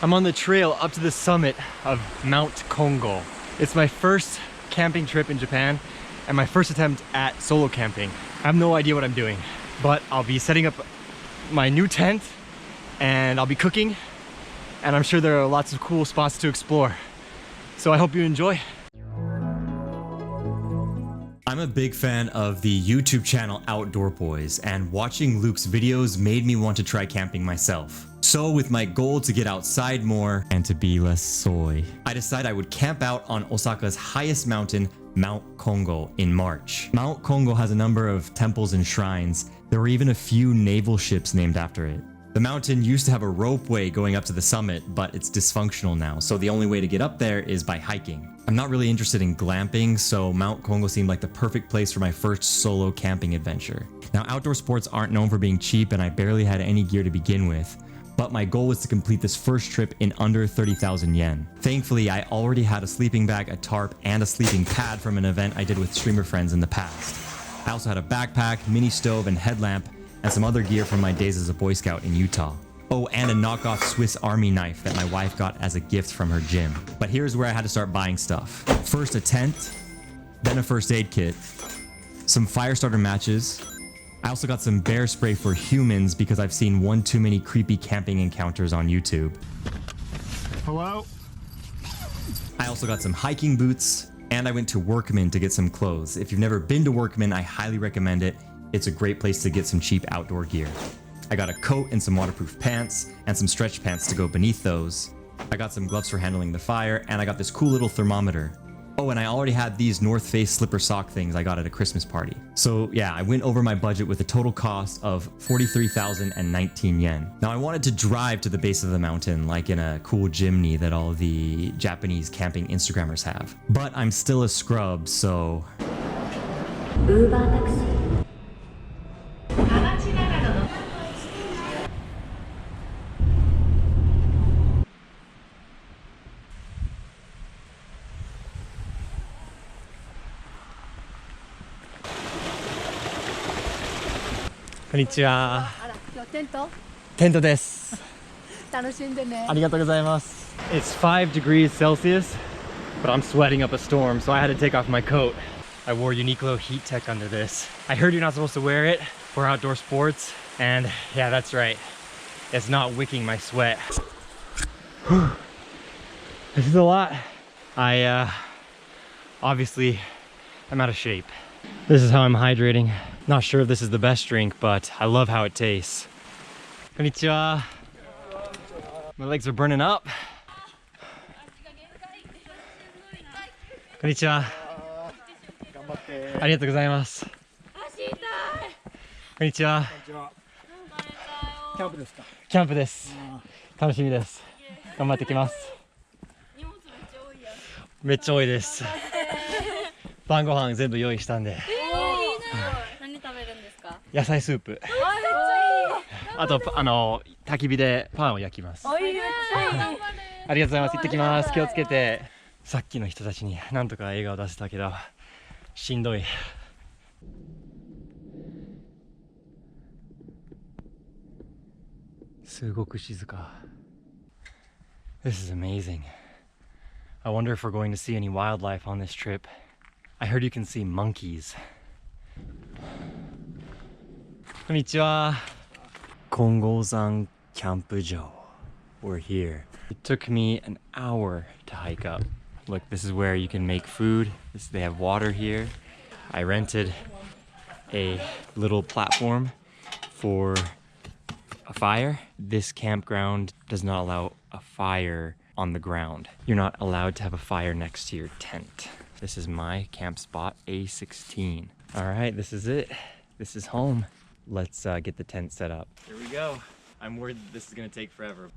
I'm on the trail up to the summit of Mount Kongo. It's my first camping trip in Japan and my first attempt at solo camping. I have no idea what I'm doing, but I'll be setting up my new tent and I'll be cooking, and I'm sure there are lots of cool spots to explore. So I hope you enjoy. I'm a big fan of the YouTube channel Outdoor Boys, and watching Luke's videos made me want to try camping myself. So with my goal to get outside more and to be less soy, I decided I would camp out on Osaka's highest mountain, Mount Kongo, in March. Mount Kongo has a number of temples and shrines. There were even a few naval ships named after it. The mountain used to have a ropeway going up to the summit, but it's dysfunctional now, so the only way to get up there is by hiking. I'm not really interested in glamping, so Mount Kongo seemed like the perfect place for my first solo camping adventure. Now, outdoor sports aren't known for being cheap, and I barely had any gear to begin with, but my goal was to complete this first trip in under 30,000 yen. Thankfully, I already had a sleeping bag, a tarp, and a sleeping pad from an event I did with streamer friends in the past. I also had a backpack, mini stove, and headlamp, and some other gear from my days as a Boy Scout in Utah. Oh, and a knockoff Swiss Army knife that my wife got as a gift from her gym. But here's where I had to start buying stuff. First a tent, then a first aid kit, some fire starter matches. I also got some bear spray for humans because I've seen one too many creepy camping encounters on YouTube. Hello? I also got some hiking boots, and I went to Workman to get some clothes. If you've never been to Workman, I highly recommend it. It's a great place to get some cheap outdoor gear. I got a coat and some waterproof pants and some stretch pants to go beneath those. I got some gloves for handling the fire, and I got this cool little thermometer. Oh, and I already had these North Face slipper sock things I got at a Christmas party. So yeah, I went over my budget with a total cost of 43,019 yen. Now I wanted to drive to the base of the mountain like in a cool Jimny that all the Japanese camping Instagrammers have. But I'm still a scrub, so... Uber taxi. Konnichiwa. 今日テントテントです。楽しんでね。ありがとうございます。It's 5 degrees Celsius, but I'm sweating up a storm, so I had to take off my coat. I wore Uniqlo heat tech under this. I heard you're not supposed to wear it for outdoor sports, and yeah, that's right. It's not wicking my sweat. This is a lot. Obviously, I'm out of shape. This is how I'm hydrating. Not sure if this is the best drink, but I love how it tastes. Konnichiwa. My legs are burning up. Konnichiwa. ありがとうございます。こんにちは。キャンプですか？キャンプです。楽しみです。頑張ってきます。めっちゃ多いです。晩ご飯全部用意したんで。何食べるんですか？野菜スープ。あと焚き火でパンを焼きます。ありがとうございます。行ってきます。気をつけて。さっきの人たちになんとか笑顔出せたけどしんどい。すごく静か。This is amazing. I wonder if we're going to see any wildlife on this trip. I heard you can see monkeys. こんにちは。金剛山キャンプ場. We're here. It took me an hour to hike up. Look, this is where you can make food. They have water here. I rented a little platform for a fire. This campground does not allow a fire on the ground. You're not allowed to have a fire next to your tent. This is my camp spot, A16. All right, this is it. This is home. Let's get the tent set up. Here we go. I'm worried this is gonna take forever.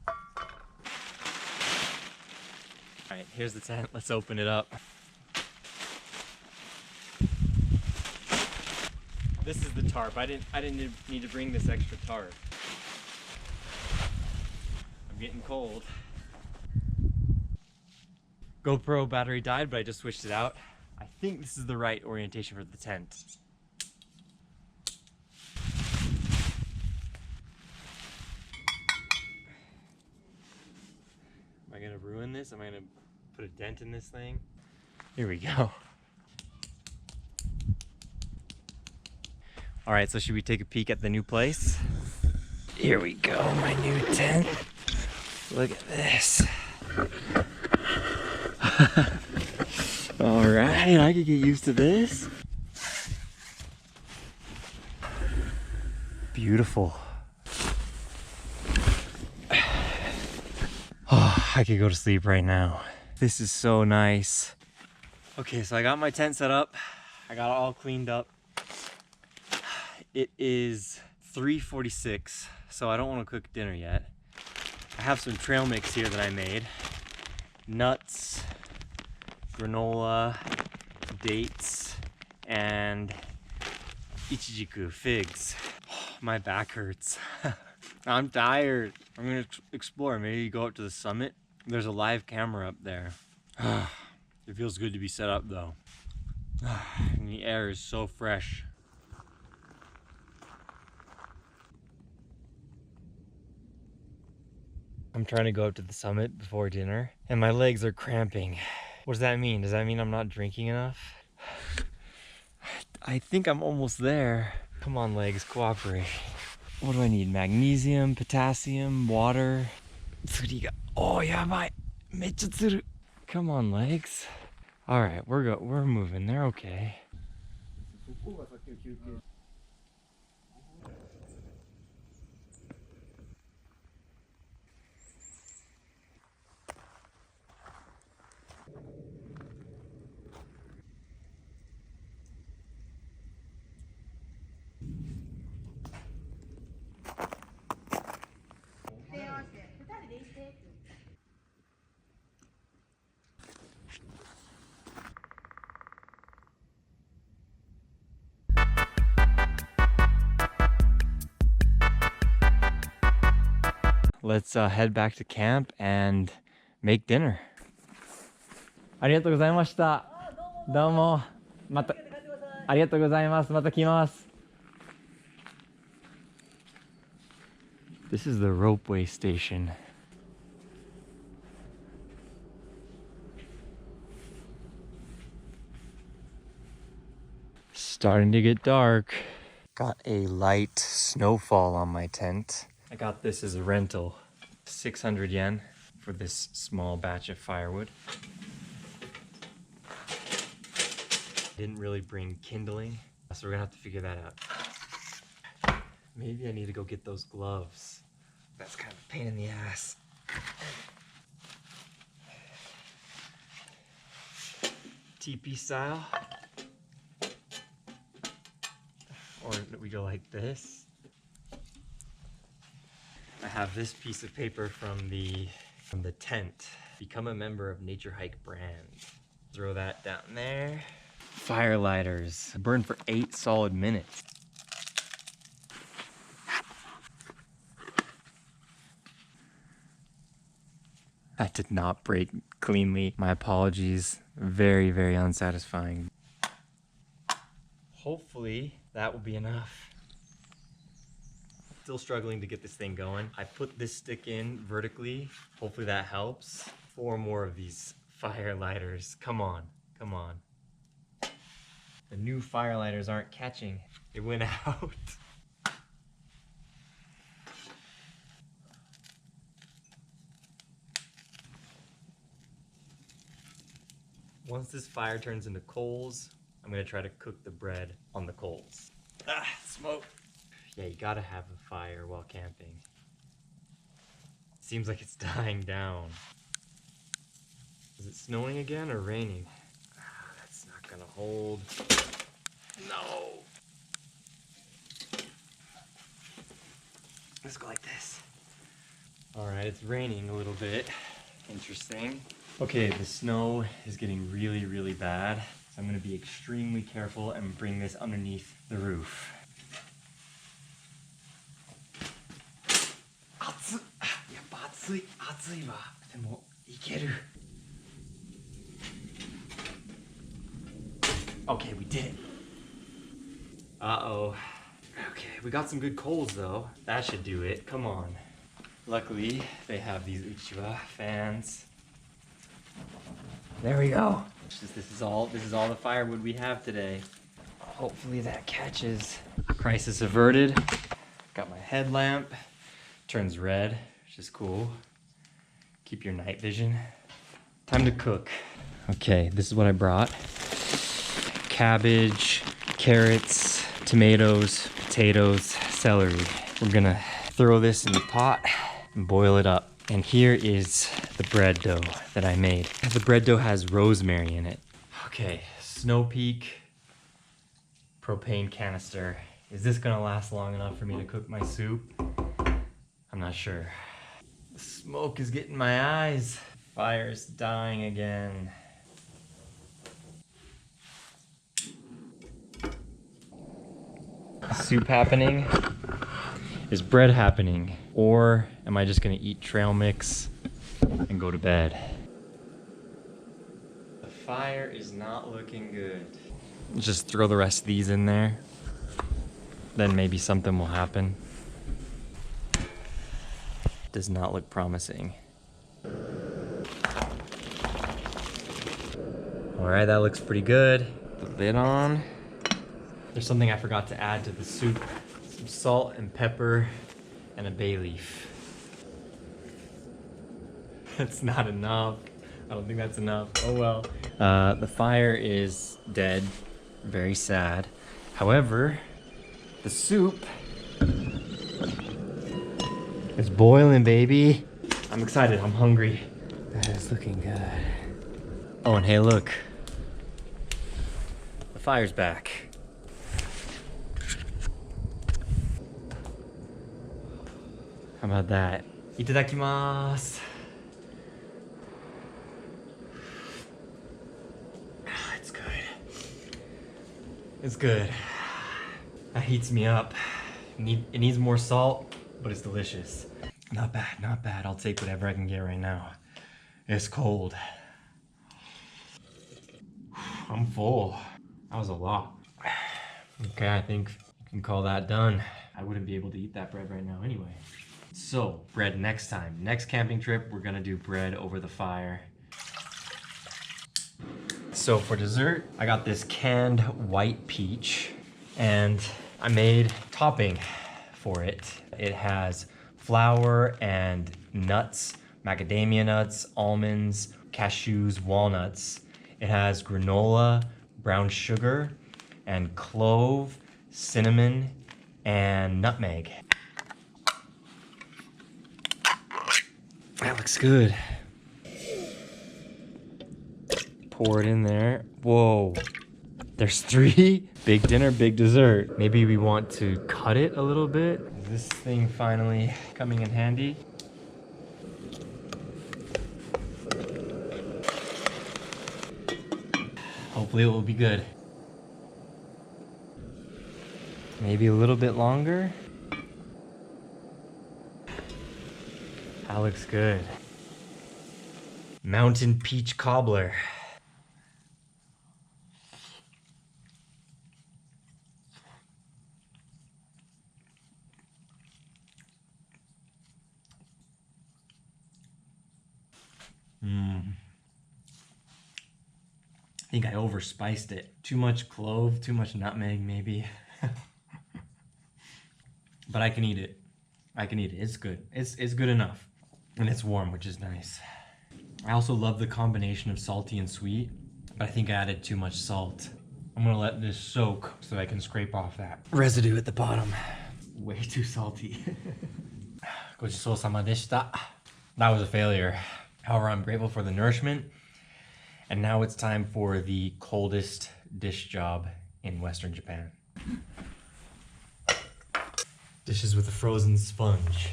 All right, here's the tent. Let's open it up. This is the tarp. I didn't need to bring this extra tarp. I'm getting cold. GoPro battery died, but I just switched it out. I think this is the right orientation for the tent. Am I gonna ruin this? Am I gonna put a dent in this thing? Here we go. All right, so should we take a peek at the new place? Here we go, my new tent. Look at this. All right, I could get used to this. Beautiful. Oh, I could go to sleep right now. This is so nice. Okay, so I got my tent set up. I got it all cleaned up. It is 3:46, so I don't want to cook dinner yet. I have some trail mix here that I made. Nuts, granola, dates, and ichijiku, figs. My back hurts. I'm tired. I'm gonna explore. Maybe go up to the summit. There's a live camera up there. It feels good to be set up though. And the air is so fresh. I'm trying to go up to the summit before dinner and my legs are cramping. What does that mean? Does that mean I'm not drinking enough? I think I'm almost there. Come on, legs, cooperate. What do I need? Magnesium, potassium, water. Oh, yabai. Mecha tsuru. Come on, legs. All right, we're moving. They're okay. Let's head back to camp and make dinner. ありがとうございました。どうも。またありがとうございます。また来ます。This is the ropeway station. Starting to get dark. Got a light snowfall on my tent. I got this as a rental. 600 yen for this small batch of firewood. Didn't really bring kindling, so we're gonna have to figure that out. Maybe I need to go get those gloves. That's kind of a pain in the ass. TP style. Or we go like this. I have this piece of paper from the tent. Become a member of Nature Hike brand. Throw that down there. Fire lighters. Burn for 8 solid minutes. That did not break cleanly. My apologies. Very, very unsatisfying. Hopefully that will be enough. Still struggling to get this thing going. I put this stick in vertically. Hopefully that helps. 4 more of these fire lighters. Come on, come on. The new fire lighters aren't catching. It went out. Once this fire turns into coals, I'm gonna try to cook the bread on the coals. Ah, smoke. Yeah, you gotta have a fire while camping. Seems like it's dying down. Is it snowing again or raining? Ah, that's not gonna hold. No! Let's go like this. Alright, it's raining a little bit. Interesting. Okay, the snow is getting really, really bad. So I'm gonna be extremely careful and bring this underneath the roof. Okay, we did it. Uh-oh. Okay, we got some good coals though. That should do it. Come on. Luckily, they have these Uchiwa fans. There we go. This is all the firewood we have today. Hopefully that catches. Crisis averted. Got my headlamp. Turns red, which is cool. Keep your night vision. Time to cook. Okay, this is what I brought. Cabbage, carrots, tomatoes, potatoes, celery. We're gonna throw this in the pot and boil it up. And here is the bread dough that I made. The bread dough has rosemary in it. Okay, Snow Peak propane canister. Is this gonna last long enough for me to cook my soup? I'm not sure. The smoke is getting my eyes. Fire's dying again. Soup happening? Is bread happening? Or am I just gonna eat trail mix and go to bed? The fire is not looking good. Just throw the rest of these in there. Then maybe something will happen. Does not look promising. All right, that looks pretty good. The lid on. There's something I forgot to add to the soup. Some salt and pepper and a bay leaf. That's not enough. I don't think that's enough. Oh well. The fire is dead. Very sad. However, the soup is boiling, baby. I'm excited. I'm hungry. That is looking good. Oh, and hey, look. The fire's back. How about that? Itadakimasu. It's good. It's good. That heats me up. It needs more salt, but it's delicious. Not bad, not bad. I'll take whatever I can get right now. It's cold. I'm full. That was a lot. Okay, I think you can call that done. I wouldn't be able to eat that bread right now anyway. So, bread next time. Next camping trip, we're gonna do bread over the fire. So for dessert, I got this canned white peach and I made topping for it. It has flour and nuts, macadamia nuts, almonds, cashews, walnuts. It has granola, brown sugar, and clove, cinnamon, and nutmeg. That looks good. Pour it in there. Whoa. There's 3. Big dinner, big dessert. Maybe we want to cut it a little bit. Is this thing finally coming in handy? Hopefully it will be good. Maybe a little bit longer. That looks good. Mountain peach cobbler. I think I overspiced it. Too much clove, too much nutmeg maybe. But I can eat it. I can eat it. It's good. It's good enough. And it's warm, which is nice. I also love the combination of salty and sweet, but I think I added too much salt. I'm gonna let this soak so I can scrape off that residue at the bottom. Way too salty. Gochisousama deshita. That was a failure. However, I'm grateful for the nourishment. And now it's time for the coldest dish job in Western Japan. Dishes with a frozen sponge.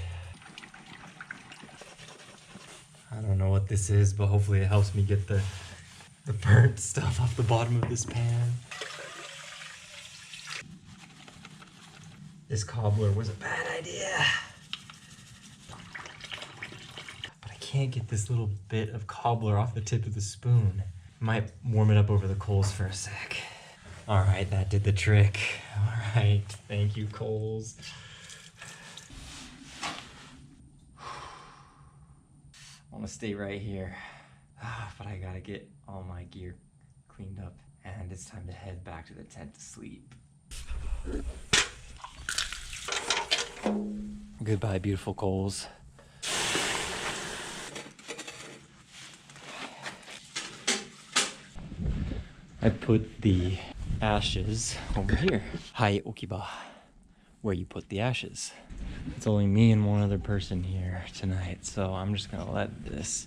I don't know what this is, but hopefully it helps me get the burnt stuff off the bottom of this pan. This cobbler was a bad idea. But I can't get this little bit of cobbler off the tip of the spoon. Might warm it up over the coals for a sec. All right, that did the trick. All right, thank you, coals. want to stay right here. But I gotta get all my gear cleaned up. And it's time to head back to the tent to sleep. Goodbye, beautiful coals. I put the ashes over here. Hai okiba, where you put the ashes. It's only me and one other person here tonight, so I'm just gonna let this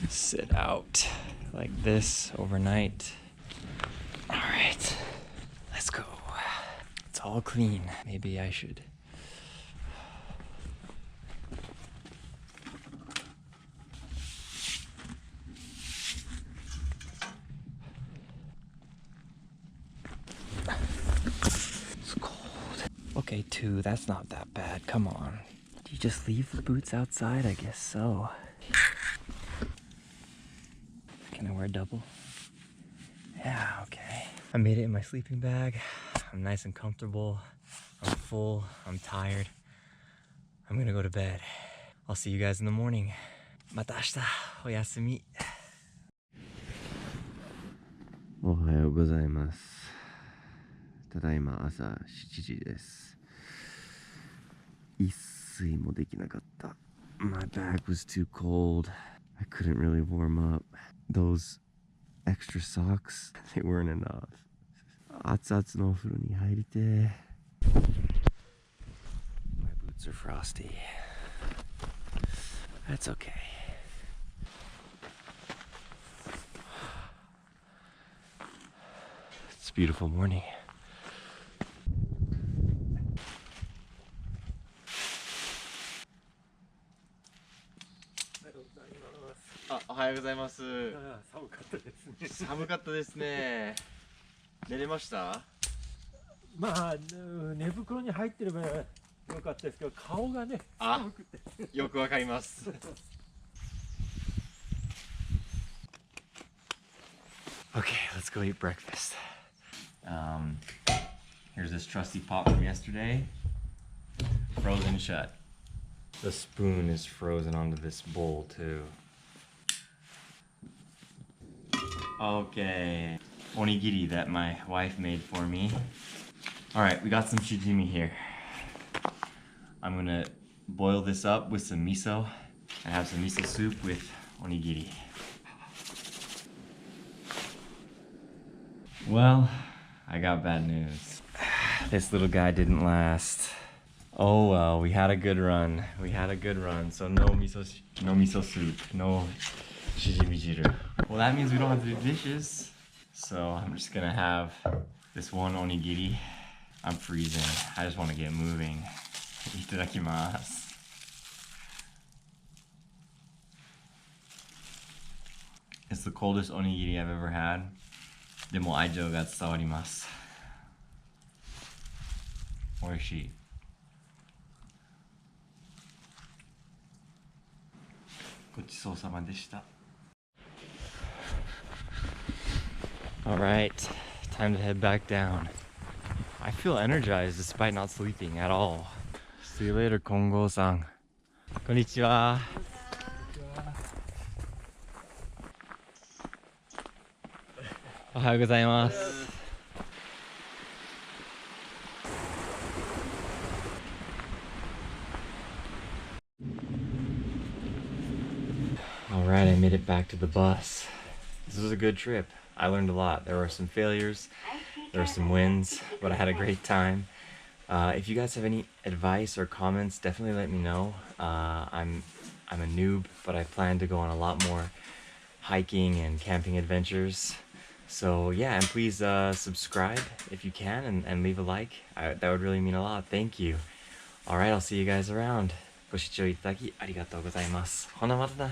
sit out like this overnight. All right, let's go. It's all clean. Maybe I should. It's cold. Okay, 2, that's not that bad. Come on. Do you just leave the boots outside? I guess so. Can I wear a double? Yeah, okay. I made it in my sleeping bag. I'm nice and comfortable. I'm full. I'm tired. I'm gonna go to bed. I'll see you guys in the morning. Mata ashita. Oyasumi. おはようございます。ただいま朝7時です。一睡もできなかった。My back was too cold. I couldn't really warm up. Those extra socks, they weren't enough. 熱々のお風呂に入りて。My boots are frosty. That's okay. It's a beautiful morning. Ohayou gozaimasu. 寒かったですね。寒かったですね。寝れました？まあ寝袋に入ってればよかったですけど、顔がね寒くて。よくわかります。Okay, let's go eat breakfast. Here's this trusty pot from yesterday. Frozen shut. The spoon is frozen onto this bowl too. Okay. Onigiri that my wife made for me. Alright, we got some shijimi here. I'm gonna boil this up with some miso and have some miso soup with onigiri. Well, I got bad news. This little guy didn't last. Oh well, we had a good run. So no miso soup, no shijimi jiru. Well, that means we don't have to do dishes. So I'm just gonna have this one onigiri. I'm freezing. I just want to get moving. Itadakimasu. It's the coldest onigiri I've ever had. でも愛情が伝わります。美味しい。ごちそうさまでした。Alright, time to head back down. I feel energized despite not sleeping at all. See you later, Kongo-san. Konnichiwa. Ohayou gozaimasu. Alright, I made it back to the bus. This was a good trip. I learned a lot. There were some failures, there were some wins, but I had a great time. If you guys have any advice or comments, definitely let me know. I'm a noob, but I plan to go on a lot more hiking and camping adventures. So yeah, and please subscribe if you can and leave a like. That would really mean a lot. Thank you. Alright, I'll see you guys around. ご視聴いただきありがとうございます。ほなまたな。